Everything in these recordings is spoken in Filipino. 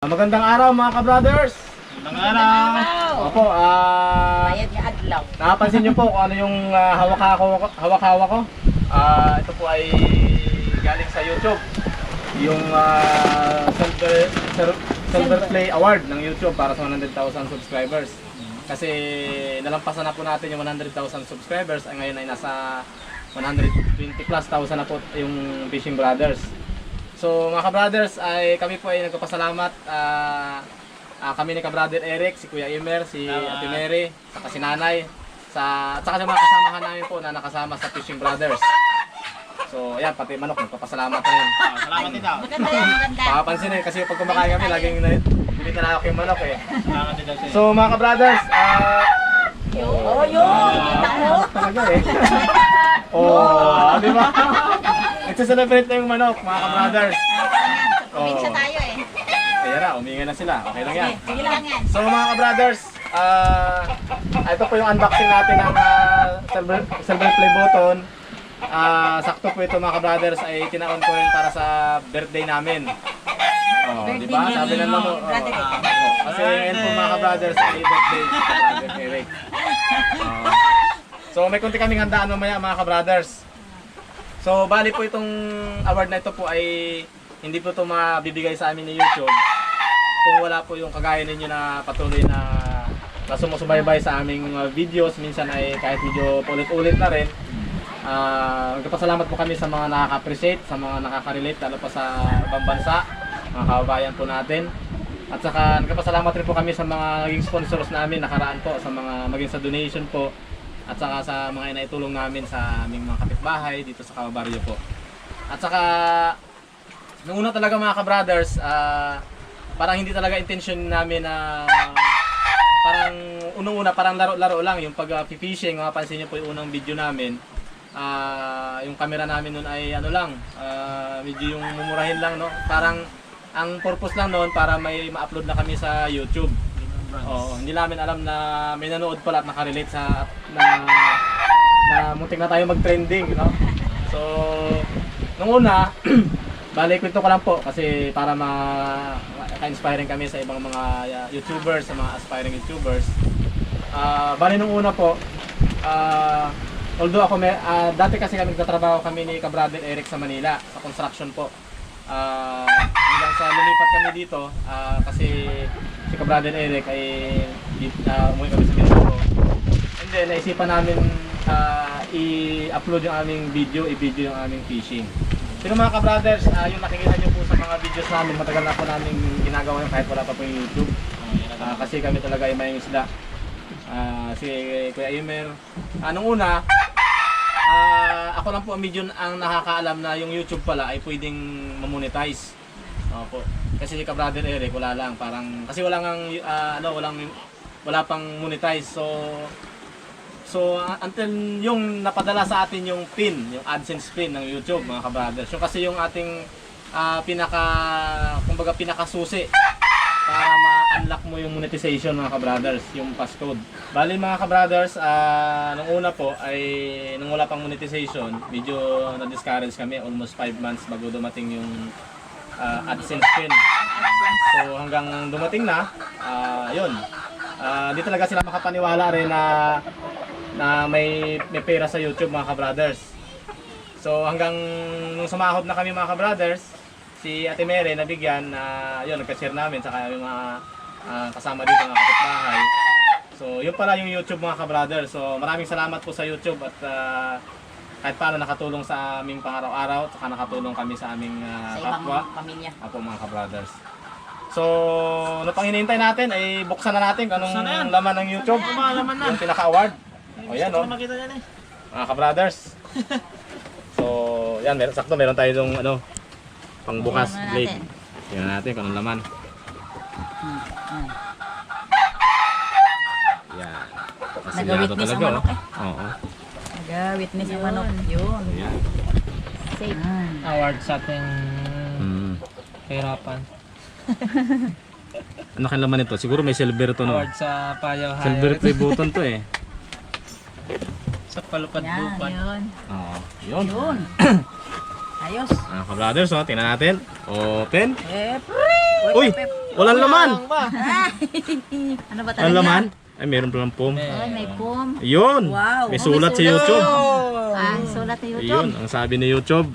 Magandang araw mga ka-brothers. Magandang araw. Opo, Bayad nga adlaw. napapansin niyo po kung ano yung hawak-hawak ko. Ito po ay galing sa YouTube. Yung Silver Play Award ng YouTube para sa 100,000 subscribers. Kasi nalampasan na po natin yung 100,000 subscribers. Ngayon ay nasa 120 plus thousand na po yung Fishing Brothers. So mga ka-brothers, ay kami po ay nagpapasalamat. Kami ni ka-brother Eric, si Kuya Imer, si Ate Mary, saka si Nanay, at saka sa mga kasamahan namin po na nakasama sa Fishing Brothers. So ayan, pati manok, nagpapasalamat rin. Salamat din daw. Maganda yan, maganda. Papansin eh, kasi pag kumakain kami, laging hindi na yung manok eh. Salamat din daw sa'yo. So mga ka-brothers, Oh, yun! Kita mo! talaga eh. Oh, di ba? Nagsaselebrate na yung manok, mga ka-brothers. Probinsya tayo eh. Ayan na, uminga na sila. Okay lang yan. Sige lang yan. So mga ka-brothers, ito po yung unboxing natin ng Silver Play button. Sakto po ito mga ka-brothers ay tinaon ko rin para sa birthday namin. Oh, di ba? Sabi na mo. Brother Eric. Kasi ngayon po mga ka-brothers ay birthday sa brother Eric. So may kunti kaming handaan mamaya mga ka-brothers. So bali po itong award na ito po ay hindi po ito mabibigay sa amin ni YouTube kung wala po yung kagaya ninyo na patuloy na sumusubaybay sa aming videos. Minsan ay kahit medyo ulit-ulit na rin. Nagpapasalamat po kami sa mga nakaka-appreciate, sa mga nakaka-relate lalo pa sa ibang bansa, mga kababayan po natin. At saka nagpapasalamat rin po kami sa mga naging sponsors namin nakaraan po, sa mga maging sa donation po, at saka sa mga inaitulong namin sa aming mga kapitbahay dito sa Cababarrio po. At saka nung una talaga mga ka-brothers, parang hindi talaga intention namin na parang unang-una parang laro-laro lang yung pag-fishing. Mapapansin niyo po yung unang video namin. Yung camera namin noon ay ano lang, medyo yung mumurahin lang, no? Parang ang purpose lang noon para may ma-upload na kami sa YouTube. Oo, hindi namin alam na may nanood pala at nakarelate sa na muntik na tayo mag-trending, no? So, nung una, balik kwento ko lang po kasi para ma-inspiring kami sa ibang mga YouTubers, sa mga aspiring YouTubers. Bali nung una po, although ako dati kasi kami nagtatrabaho kami ni ka-brother Eric sa Manila, sa construction po. Hanggang sa lumipat kami dito kasi si ka-brother Eric ay umuwi kami sa Mindoro. And then naisipan namin i-upload yung aming video, i-video yung aming fishing. Pero mga ka-brothers, yung nakikita nyo po sa mga videos namin, matagal na po namin ginagawa yung kahit wala pa po yung YouTube. Kasi kami talaga ay may isda. Si Kuya Imer. Nung una, ako lang po ang nakakaalam na yung YouTube pala ay pwedeng mamonetize. Opo. Kasi si ka-brother Eric wala lang, parang kasi wala pang monetize. So until yung napadala sa atin yung pin, yung AdSense pin ng YouTube mga ka-brothers. Yung kasi yung ating pinakasusi para ma-unlock mo yung monetization mga ka-brothers, yung passcode. Bali mga ka-brothers, nung una po ay nung wala pang monetization, medyo na-discourage kami almost 5 months bago dumating yung AdSense pin. So hanggang dumating na, yun. Di talaga sila makapaniwala rin na may pera sa YouTube mga ka-brothers. So hanggang nung sumahod na kami mga ka-brothers, si Ate Mary nabigyan yun, nagka-share namin saka yung mga kasama dito mga kapitbahay. So yun pala yung YouTube mga ka-brothers. So maraming salamat po sa YouTube at kahit paano nakatulong sa aming pang-araw-araw at saka nakatulong kami sa aming Sa kapwa. ibang pamilya. Apo mga ka-brothers. So, ano pang hinihintay natin ay buksan na natin kung Buksan na yan. anong laman ng YouTube. Laman na. Yung pinaka-award. O yan o, Makita yan eh. mga ka-brothers. So, yan, sakto meron tayo yung pangbukas Tingnan blade. natin. Tingnan natin kung anong laman. Yan. Kasigado Nag-witness ang talaga manok Oo. Nag-witness ang manok. Yun. Yan. Safe. Award sa ating Mm. kahirapan. Ano kang laman nito? Siguro may silver to no? Award sa Payaw Silver Hayat. play button to eh. Sa Palupad Yan, Bupan. yun. Oo. Yun. Yun. Ayos. Ka-brothers, tingnan natin. Open. Eh, Uy! pep. Walang laman. Ano ba Ang talaga? laman? Ay, meron palang pom. Ay, may pom. Yun. Wow. May sulat sa YouTube. Sulat na YouTube. Yun, ang sabi ni YouTube.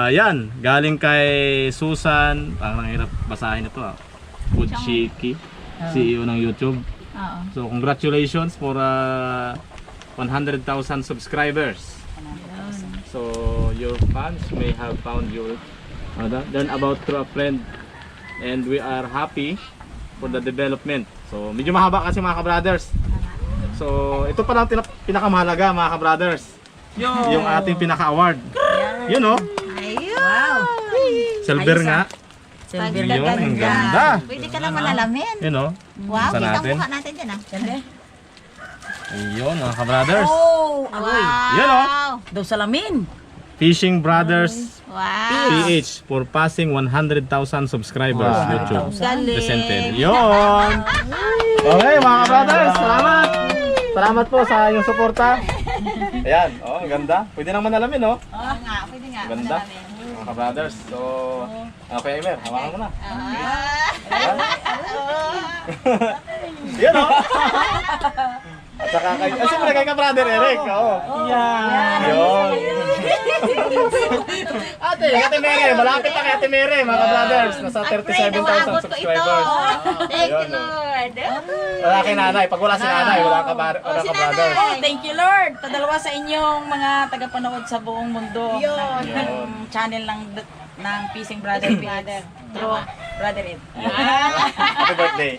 Yan, galing kay Susan. Parang hirap basahin ito. Budshiki, CEO ng YouTube. Oo. So, congratulations for 100,000 subscribers. So, your fans may have found your learn about through a friend, and we are happy for the development. So, medyo mahaba kasi mga ka-brothers. So, ito pa lang pinakamahalaga mga ka-brothers. Yung ating pinaka-award. Yun oh. Ayun. Wow. Silver nga. Silver Yun, ang ganda. Pwede ka lang malalamin. Yun oh. Wow, Sa kita natin. mukha natin dyan ah. Ayun mga ka-brothers. Oh, wow. Yun oh. Daw salamin. Fishing Brothers Wow. PH for passing 100,000 subscribers YouTube. Galing. Presented. Yun. Okay mga ka-brothers, salamat. Salamat po sa iyong suporta. Ayan, oh, ang ganda. Pwede nang manalamin, oh. Oo nga, pwede nga. Ganda. malalamin. Mga ka-brothers. So, okay, Emer, hawakan mo na. Ah. Yan, oh. At saka kay, siyempre kay ka-brother Eric, oh. Yan. Yun. Ate Mere, malapit na kay Ate Mere, mga ka-brothers. Nasa 37,000 subscribers. Thank you, Ayun, oh. Lord. Wala kay nanay. Pag wala si nanay, wala ka-brothers. Thank you Lord. Padalawa sa inyong mga tagapanood sa buong mundo. Yun. Ng channel ng Fishing Brother Page. Through Brother Ed. Happy birthday.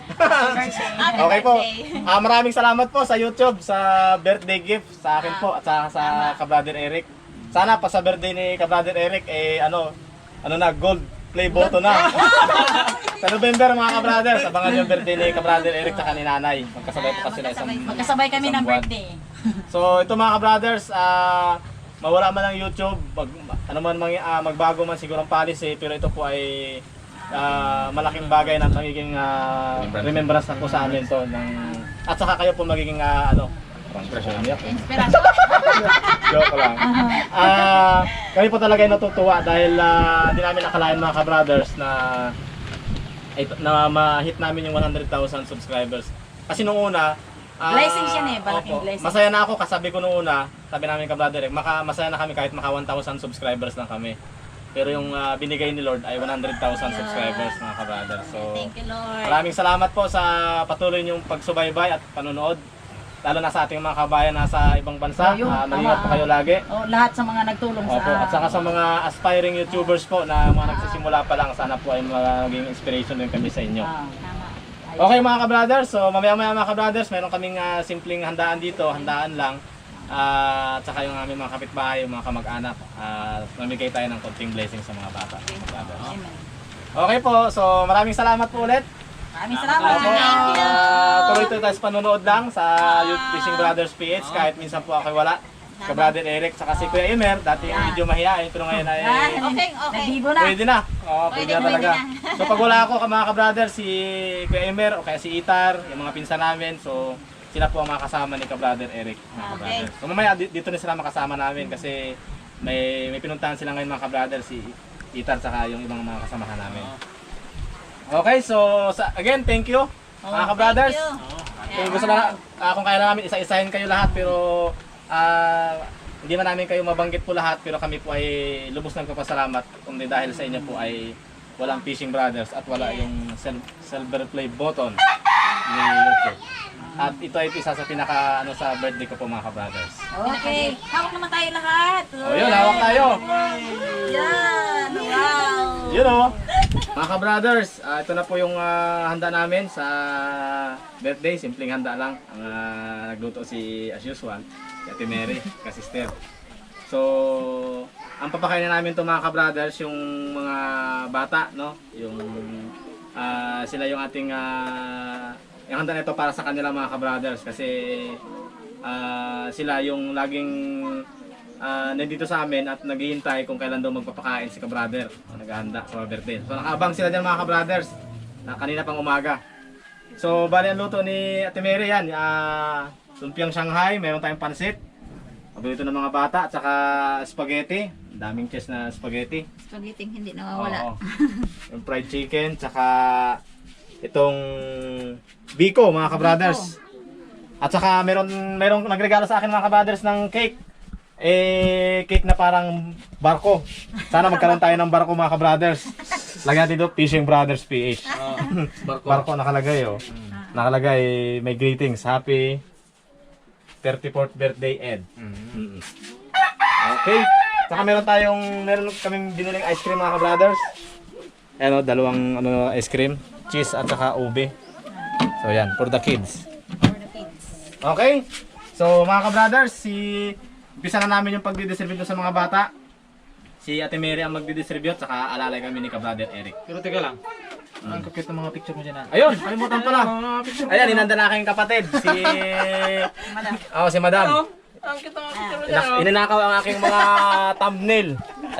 Okay po. Maraming salamat po sa YouTube sa birthday gift sa akin po at sa ka-brother Eric. Sana pa sa birthday ni ka-brother Eric ano na gold play button na. Sa November mga ka-brothers, abangan yung birthday ni ka-brother Eric at ni nanay. Magkasabay po kasi sila isang Magkasabay kami ng Isang buwan. birthday. So ito mga ka-brothers, mawala man ang YouTube, magbago man siguro ang policy, pero ito po ay malaking bagay na magiging remembrance na po sa amin to at saka kayo po magiging Inspirasyon. joke lang. Kami po talaga ay natutuwa dahil di namin nakalain mga ka-brothers na ma-hit namin yung 100,000 subscribers. Kasi nung una, Blessings yan eh, malaking opo, blessing. masaya na ako kasabi ko nung una, sabi namin ka-brother, masaya na kami kahit maka 1,000 subscribers lang kami. Pero yung binigay ni Lord ay 100,000 subscribers mga ka-brother. So, Thank you, Lord. maraming salamat po sa patuloy niyong pagsubaybay at panonood. Lalo na sa ating mga kabayan nasa ibang bansa. Oh, yun, Mag-ingat po tama. kayo lagi. Lahat sa mga nagtulong Opo, at saka sa mga aspiring YouTubers po na mga nagsisimula pa lang, sana po ay maging inspiration din kami sa inyo. Tama. Okay mga ka-brothers, so mamaya-maya mga ka-brothers, meron kaming simpleng handaan dito, handaan lang. At saka yung aming mga kapitbahay, yung mga kamag-anak, mamigay tayo ng konting blessing sa mga bata. Mga brothers. Amen. Okay po, so maraming salamat po ulit. Maraming salamat. Thank you. Tuloy tayo sa panonood lang sa Fishing Brothers PH kahit minsan po ako wala. Ka-brother Eric, saka si Kuya Emer, dati yung medyo mahihain pero ngayon ay Okay. Nagbibo na. pwede na. Oo, pwede na talaga. So pag wala ako mga ka-brother, si Kuya Emer o kaya si Itar, yung mga pinsan namin, so sila po ang mga kasama ni ka-brother Eric. Mga ka-brother. So mamaya dito na sila makasama namin kasi may pinuntahan sila ngayon mga ka-brother, si Itar saka yung ibang mga kasamahan namin. Okay, so again, thank you mga ka-brothers. Kung gusto na, kung kaya namin isa-isahin kayo lahat pero hindi man namin kayo mabanggit po lahat pero kami po ay lubos ng kapasalamat kundi dahil sa inyo po ay walang Fishing Brothers at wala yung silver play button ni YouTube. At ito ay isa sa pinaka sa birthday ko po mga ka-brothers. Okay. Hawak naman tayo lahat. O yun, hawak tayo. Yan. Wow. Yun o. Mga ka-brothers, ito na po yung handa namin sa birthday. Simpleng handa lang. Ang nagluto si as usual, si Ate Mary, ka-sister. So, ang papakainin namin to mga ka-brothers, yung mga bata, no? Yung sila yung ating yung handa nito para sa kanila mga ka-brothers kasi sila yung laging nandito sa amin at naghihintay kung kailan daw magpapakain si ka-brother o naghahanda sa birthday. So nakaabang sila dyan mga ka-brothers na kanina pang umaga. So bali ang luto ni Ate Mary yan, lumpiang Shanghai, meron tayong pansit, paborito ng mga bata at saka spaghetti, daming chest na spaghetti. Spaghetti hindi nawawala. Oo. Yung fried chicken, tsaka itong Biko mga ka-brothers. At saka merong nagregalo sa akin mga ka-brothers ng cake. Cake na parang barko. Sana magkaroon tayo ng barko mga ka-brothers. Lagyan natin dito, Fishing Brothers PH. Barko nakalagay oh. Nakalagay, may greetings. Happy 34th birthday, Ed. Okay. Saka meron kaming biniling ice cream mga ka-brothers. Ayan o, dalawang ice cream. Cheese at saka ube. So yan, for the kids. Okay. So mga ka-brothers, umpisa na namin yung pagdidistribute sa mga bata. Si Ate Mary ang magdidistribute, saka alalay kami ni ka-brother Eric. Pero teka lang. Ang cute ng mga picture mo dyan. Ayun, kalimutan pala. Ayan, inanda na aking kapatid. Si Madam. Ang cute ng mga picture mo dyan. Ininakaw ang aking mga thumbnail.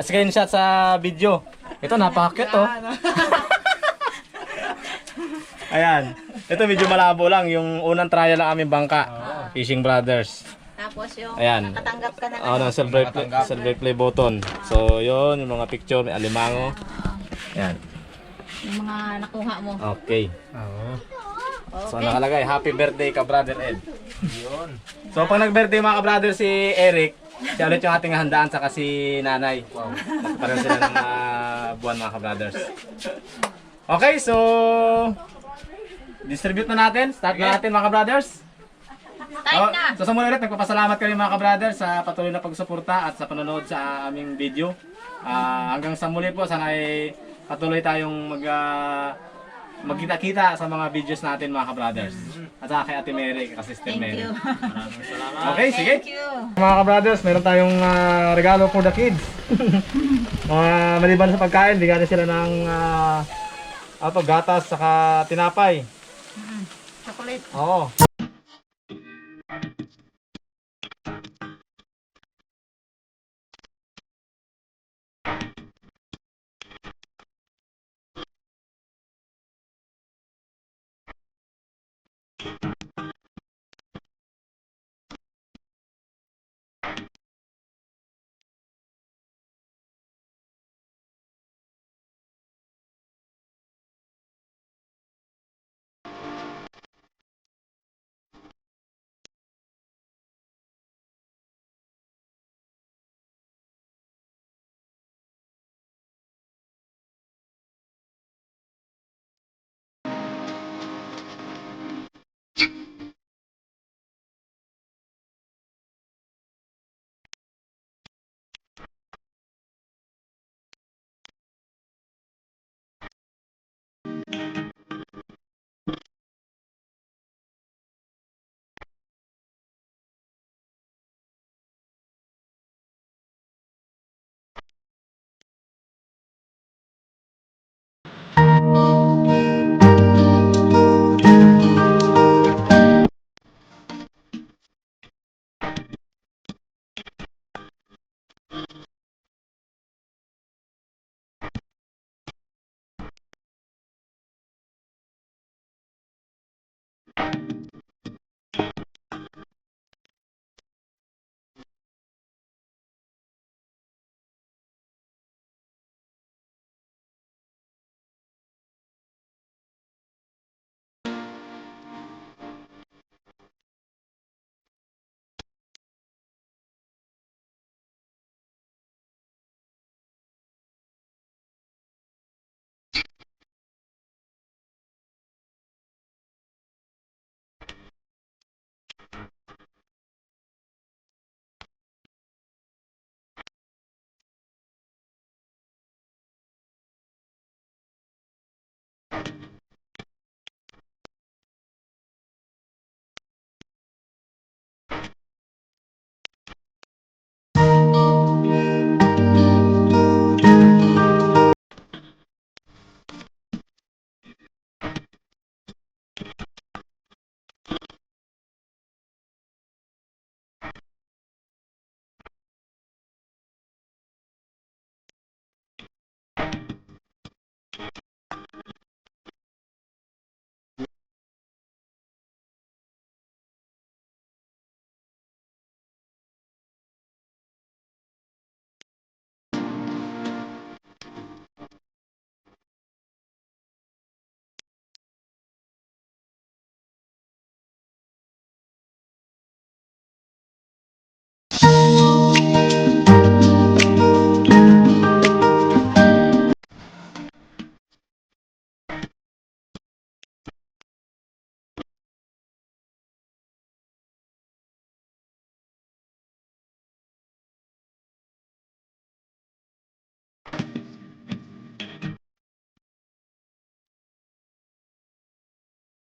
Screenshot sa video. Ito, napaka-cute oh. Ayan. Ito medyo malabo lang. Yung unang trial lang aming bangka. Fishing Brothers. Tapos yung Ayan. nakatanggap ka na Ng silver play button. So, yun. Yung mga picture. May alimango. Ayan. yung mga nakuha mo. Okay. Oo. So, nakalagay. Happy birthday ka, Brother Ed. Yun. So, pag nag-birthday mga ka-brother si Eric, siya ulit yung ating handaan saka si Nanay. Wow. Pareho sila ng buwan mga ka-brothers. Okay, so distribute na natin. Start na natin mga ka-brothers. Time na! So sa muna ulit, nagpapasalamat kami mga ka-brothers sa patuloy na pagsuporta at sa panonood sa aming video. Hanggang sa muli po, sana ay patuloy tayong magkita-kita sa mga videos natin mga ka-brothers. At saka kay Ate Mary, kay Sister Thank Mary. you. Maraming salamat. Okay, sige. Thank you. Mga ka-brothers, meron tayong regalo for the kids. Maliban sa pagkain, bigyan sila ng gatas saka tinapay. Chocolate. Oo.